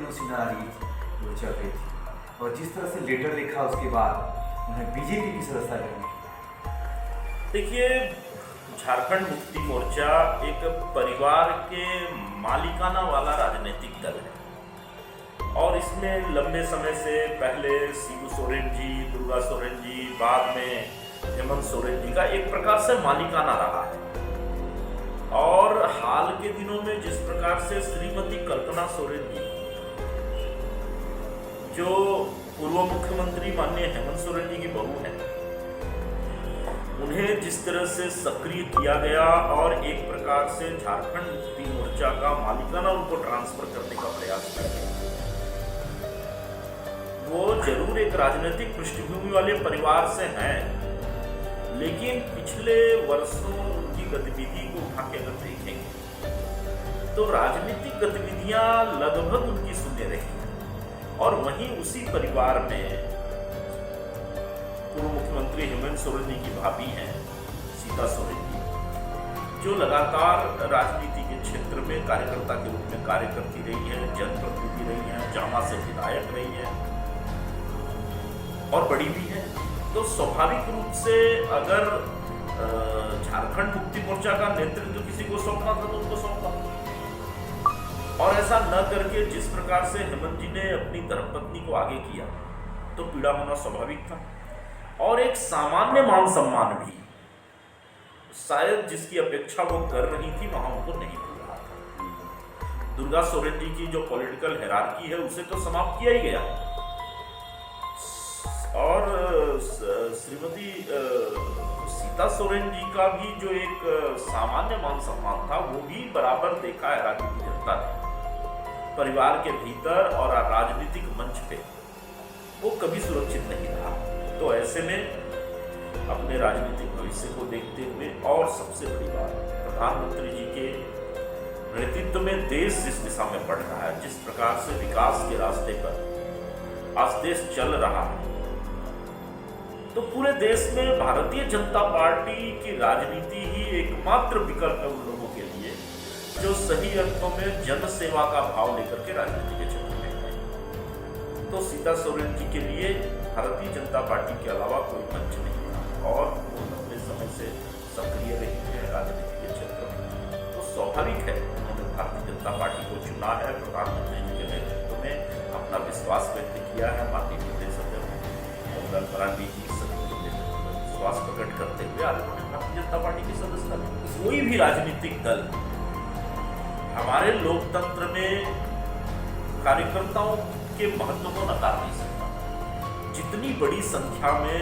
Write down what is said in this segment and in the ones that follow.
कुछ नाराजगी वो चल रही थी, और जिस तरह से लेटर लिखा उसके बाद उन्हें बीजेपी की सदस्यता करनी। देखिए, झारखंड मुक्ति मोर्चा एक परिवार के मालिकाना वाला राजनीतिक दल है और इसमें लंबे समय से पहले शिबू सोरेन जी, दुर्गा सोरेन जी, बाद में हेमंत सोरेन जी का एक प्रकार से मालिकाना रहा है। और हाल के दिनों में जिस प्रकार से श्रीमती कल्पना सोरेन जी, जो पूर्व मुख्यमंत्री माननीय हेमंत सोरेन जी की बहू है, उन्हें जिस तरह से सक्रिय किया गया और एक प्रकार से झारखंड मुक्ति मोर्चा का मालिकाना उनको ट्रांसफर करने का प्रयास किया गया। वो जरूर एक राजनीतिक पृष्ठभूमि वाले परिवार से हैं, लेकिन पिछले वर्षों उनकी गतिविधि को उठा के अगर देखेंगे तो राजनीतिक गतिविधियां लगभग उनकी शून्य रही हैं। और वहीं उसी परिवार में पूर्व मुख्यमंत्री हेमंत सोरेन जी की भाभी हैं सीता सोरेन जी, जो लगातार राजनीति के क्षेत्र में कार्यकर्ता के रूप में कार्य करती रही है, जनप्रतिनिधि रही है, जामा से विधायक रही है और बड़ी भी है। तो स्वाभाविक रूप से अगर झारखंड मुक्ति मोर्चा का नेतृत्व किसी को सौंपना था तो उनको सौंपा, और ऐसा न करके जिस प्रकार से हेमंत जी ने अपनी धर्मपत्नी को आगे किया तो पीड़ा होना स्वाभाविक था। और एक सामान्य मान सम्मान भी शायद जिसकी अपेक्षा वो कर रही थी वहां उनको नहीं मिल रहा था। दुर्गा सोरेन जी की जो पॉलिटिकल हायरार्की है उसे तो समाप्त किया ही गया, और श्रीमती सीता सोरेन जी का भी जो एक सामान्य मान सम्मान था वो भी बराबर देखा है राजनीतिक जनता ने। परिवार के भीतर और राजनीतिक मंच पे वो कभी सुरक्षित नहीं रहा। तो ऐसे में अपने राजनीतिक भविष्य को देखते हुए और सबसे बड़ी बात, प्रधानमंत्री जी के नेतृत्व में देश जिस दिशा में बढ़ रहा है, जिस प्रकार से विकास के रास्ते पर आज देश चल रहा है, तो पूरे देश में भारतीय जनता पार्टी की राजनीति ही एकमात्र विकल्प है उन लोगों के लिए जो सही अर्थों में जन सेवा का भाव लेकर के राजनीति के क्षेत्र में है। तो सीता सोरेन जी के लिए भारतीय जनता पार्टी के अलावा कोई मंच नहीं है और वो लंबे समय से सक्रिय रही है राजनीति के क्षेत्र में। तो स्वाभाविक है उन्होंने भारतीय जनता पार्टी को चुना है, प्रधानमंत्री जी के नेतृत्व में अपना विश्वास व्यक्त किया है। माननीय प्रदेश अध्यक्ष मंगल मरांडी जी विश्वास प्रकट करते हुए आज उन्होंने भारतीय जनता पार्टी की सदस्यता ली। कोई भी राजनीतिक दल हमारे लोकतंत्र में कार्यकर्ताओं के महत्व को नकार नहीं सकता। जितनी बड़ी संख्या में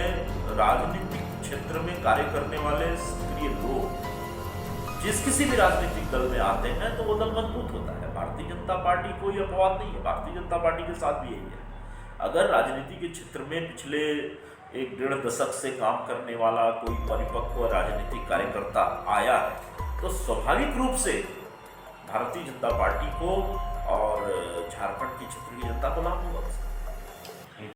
राजनीतिक क्षेत्र में कार्य करने वाले सक्रिय लोग जिस किसी भी राजनीतिक दल में आते हैं तो वो दल मजबूत होता है। भारतीय जनता पार्टी कोई अपवाद नहीं है, भारतीय जनता पार्टी के साथ भी यही है। अगर राजनीति के क्षेत्र में पिछले 1-1.5 दशक से काम करने वाला कोई परिपक्व राजनीतिक कार्यकर्ता आया है तो स्वाभाविक रूप से भारतीय जनता पार्टी को और झारखंड की क्षेत्रीय जनता को लाभ होगा।